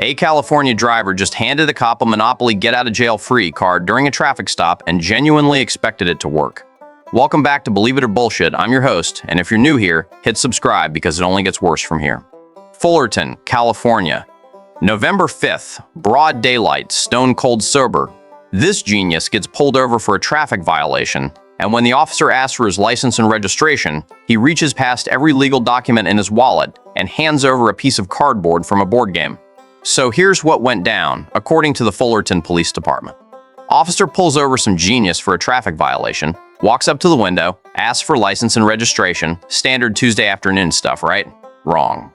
A California driver just handed a cop a Monopoly get-out-of-jail-free card during a traffic stop and genuinely expected it to work. Welcome back to Believe It or Bullshit. I'm your host, and if you're new here, hit subscribe because it only gets worse from here. Fullerton, California. November 5th, broad daylight, stone cold sober. This genius gets pulled over for a traffic violation, and when the officer asks for his license and registration, he reaches past every legal document in his wallet and hands over a piece of cardboard from a board game. So here's what went down, according to the Fullerton Police Department. Officer pulls over some genius for a traffic violation, walks up to the window, asks for license and registration, standard Tuesday afternoon stuff, right? Wrong.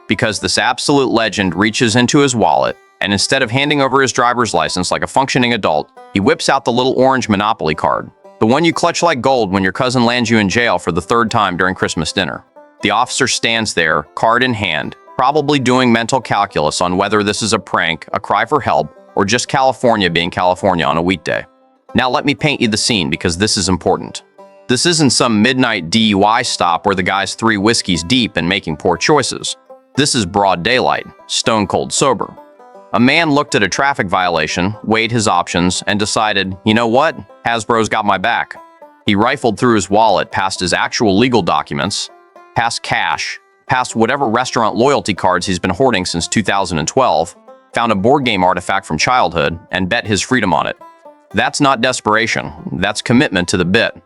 Because this absolute legend reaches into his wallet, and instead of handing over his driver's license like a functioning adult, he whips out the little orange Monopoly card, the one you clutch like gold when your cousin lands you in jail for the third time during Christmas dinner. The officer stands there, card in hand, probably doing mental calculus on whether this is a prank, a cry for help, or just California being California on a weekday. Now let me paint you the scene because this is important. This isn't some midnight DUI stop where the guy's 3 whiskeys deep and making poor choices. This is broad daylight, stone cold sober. A man looked at a traffic violation, weighed his options, and decided, you know what? Hasbro's got my back. He rifled through his wallet past his actual legal documents, past cash, past whatever restaurant loyalty cards he's been hoarding since 2012, found a board game artifact from childhood, and bet his freedom on it. That's not desperation, that's commitment to the bit.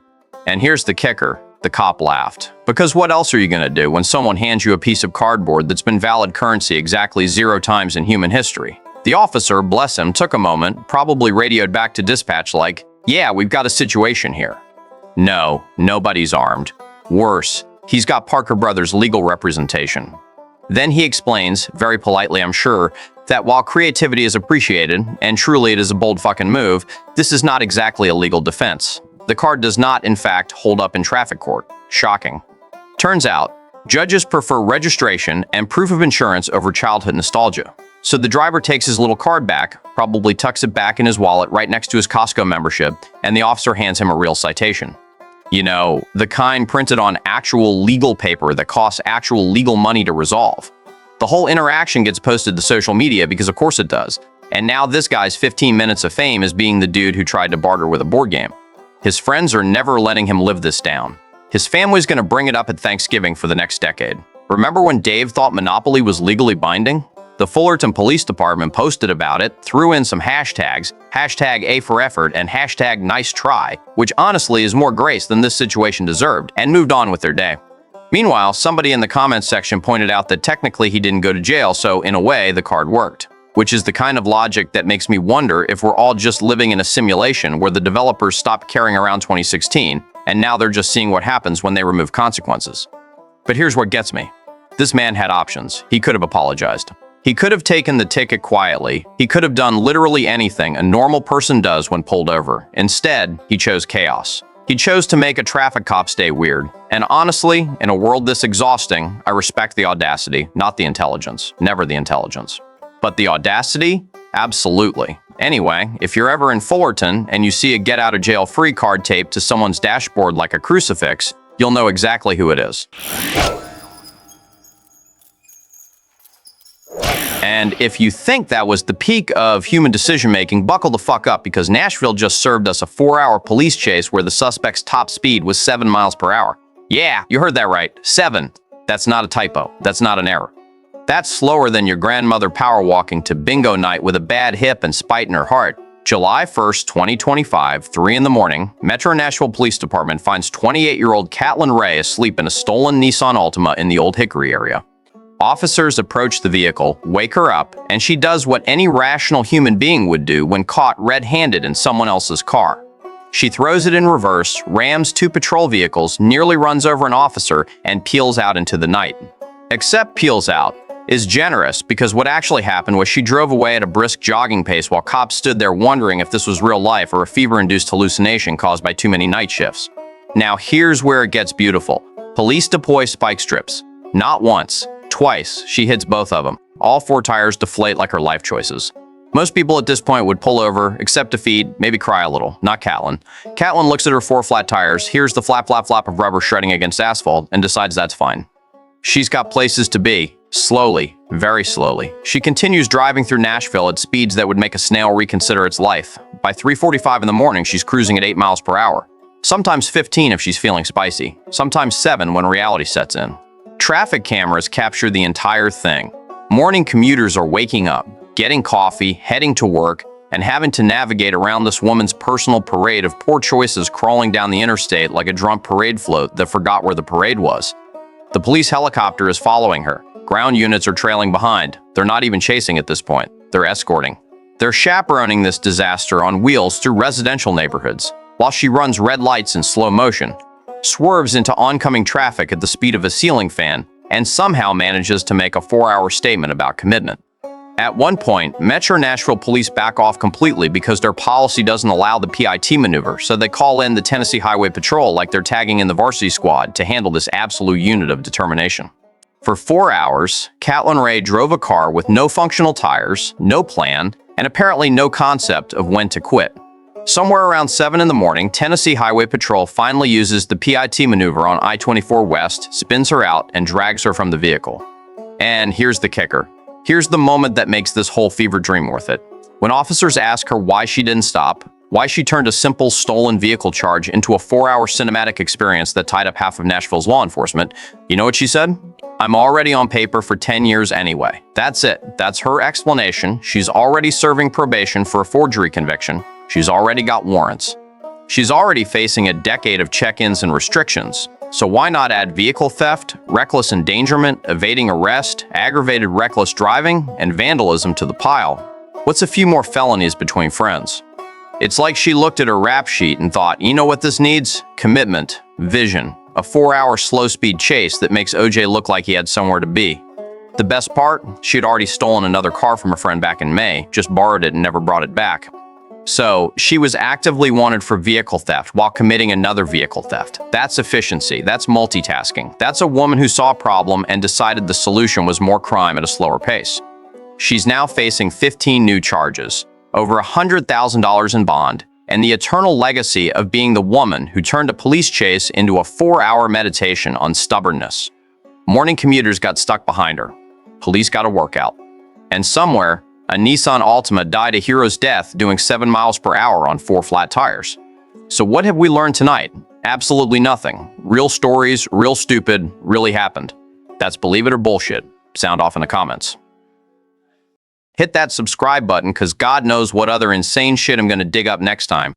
And here's the kicker, the cop laughed. Because what else are you gonna do when someone hands you a piece of cardboard that's been valid currency exactly 0 times in human history? The officer, bless him, took a moment, probably radioed back to dispatch like, yeah, we've got a situation here. No, nobody's armed. Worse, he's got Parker Brothers legal representation. Then he explains, very politely I'm sure, that while creativity is appreciated, and truly it is a bold fucking move, this is not exactly a legal defense. The card does not, in fact, hold up in traffic court. Shocking. Turns out, judges prefer registration and proof of insurance over childhood nostalgia. So the driver takes his little card back, probably tucks it back in his wallet right next to his Costco membership, and the officer hands him a real citation. You know, the kind printed on actual legal paper that costs actual legal money to resolve. The whole interaction gets posted to social media because of course it does. And now this guy's 15 minutes of fame is being the dude who tried to barter with a board game. His friends are never letting him live this down. His family's gonna bring it up at Thanksgiving for the next decade. Remember when Dave thought Monopoly was legally binding? The Fullerton Police Department posted about it, threw in some hashtags, hashtag A for effort and hashtag nice try, which honestly is more grace than this situation deserved, and moved on with their day. Meanwhile, somebody in the comments section pointed out that technically he didn't go to jail, so in a way, the card worked. Which is the kind of logic that makes me wonder if we're all just living in a simulation where the developers stopped caring around 2016, and now they're just seeing what happens when they remove consequences. But here's what gets me. This man had options. He could have apologized. He could have taken the ticket quietly. He could have done literally anything a normal person does when pulled over. Instead, he chose chaos. He chose to make a traffic cop stay weird. And honestly, in a world this exhausting, I respect the audacity, not the intelligence. Never the intelligence. But the audacity? Absolutely. Anyway, if you're ever in Fullerton and you see a get-out-of-jail-free card taped to someone's dashboard like a crucifix, you'll know exactly who it is. And if you think that was the peak of human decision-making, buckle the fuck up because Nashville just served us a 4-hour police chase where the suspect's top speed was 7 miles per hour. Yeah, you heard that right. 7. That's not a typo. That's not an error. That's slower than your grandmother power walking to bingo night with a bad hip and spite in her heart. July 1st, 2025, 3 in the morning, Metro Nashville Police Department finds 28-year-old Caitlin Ray asleep in a stolen Nissan Altima in the Old Hickory area. Officers approach the vehicle, wake her up, and she does what any rational human being would do when caught red-handed in someone else's car. She throws it in reverse, rams 2 patrol vehicles, nearly runs over an officer, and peels out into the night. Except peels out is generous because what actually happened was she drove away at a brisk jogging pace while cops stood there wondering if this was real life or a fever-induced hallucination caused by too many night shifts. Now here's where it gets beautiful. Police deploy spike strips. Not once. Twice, she hits both of them. All 4 tires deflate like her life choices. Most people at this point would pull over, accept defeat, maybe cry a little. Not Caitlin. Caitlin looks at her 4 flat tires, hears the flap, flap, flap of rubber shredding against asphalt, and decides that's fine. She's got places to be. Slowly, Very slowly. She continues driving through Nashville at speeds that would make a snail reconsider its life. By 3:45 in the morning, she's cruising at 8 miles per hour. Sometimes 15 if she's feeling spicy. Sometimes 7 when reality sets in. Traffic cameras capture the entire thing. Morning commuters are waking up, getting coffee, heading to work, and having to navigate around this woman's personal parade of poor choices crawling down the interstate like a drunk parade float that forgot where the parade was. The police helicopter is following her. Ground units are trailing behind. They're not even chasing at this point. They're escorting. They're chaperoning this disaster on wheels through residential neighborhoods, while she runs red lights in slow motion, swerves into oncoming traffic at the speed of a ceiling fan, and somehow manages to make a 4-hour statement about commitment. At one point, Metro Nashville police back off completely because their policy doesn't allow the PIT maneuver, so they call in the Tennessee Highway Patrol like they're tagging in the varsity squad to handle this absolute unit of determination. For 4 hours, Catlin Ray drove a car with no functional tires, no plan, and apparently no concept of when to quit. Somewhere around 7 in the morning, Tennessee Highway Patrol finally uses the PIT maneuver on I-24 West, spins her out, and drags her from the vehicle. And here's the kicker. Here's the moment that makes this whole fever dream worth it. When officers ask her why she didn't stop, why she turned a simple stolen vehicle charge into a 4-hour cinematic experience that tied up half of Nashville's law enforcement, you know what she said? "I'm already on paper for 10 years anyway." That's it. That's her explanation. She's already serving probation for a forgery conviction. She's already got warrants. She's already facing a decade of check-ins and restrictions. So why not add vehicle theft, reckless endangerment, evading arrest, aggravated reckless driving, and vandalism to the pile? What's a few more felonies between friends? It's like she looked at her rap sheet and thought, you know what this needs? Commitment, vision, a 4-hour slow-speed chase that makes OJ look like he had somewhere to be. The best part? She had already stolen another car from a friend back in May, just borrowed it and never brought it back. So, she was actively wanted for vehicle theft while committing another vehicle theft. That's efficiency. That's multitasking. That's a woman who saw a problem and decided the solution was more crime at a slower pace. She's now facing 15 new charges, over $100,000 in bond, and the eternal legacy of being the woman who turned a police chase into a 4-hour meditation on stubbornness. Morning commuters got stuck behind her. Police got a workout. And somewhere, a Nissan Altima died a hero's death doing 7 miles per hour on 4 flat tires. So what have we learned tonight? Absolutely nothing. Real stories, real stupid, really happened. That's Believe It or Bullshit. Sound off in the comments. Hit that subscribe button because God knows what other insane shit I'm going to dig up next time.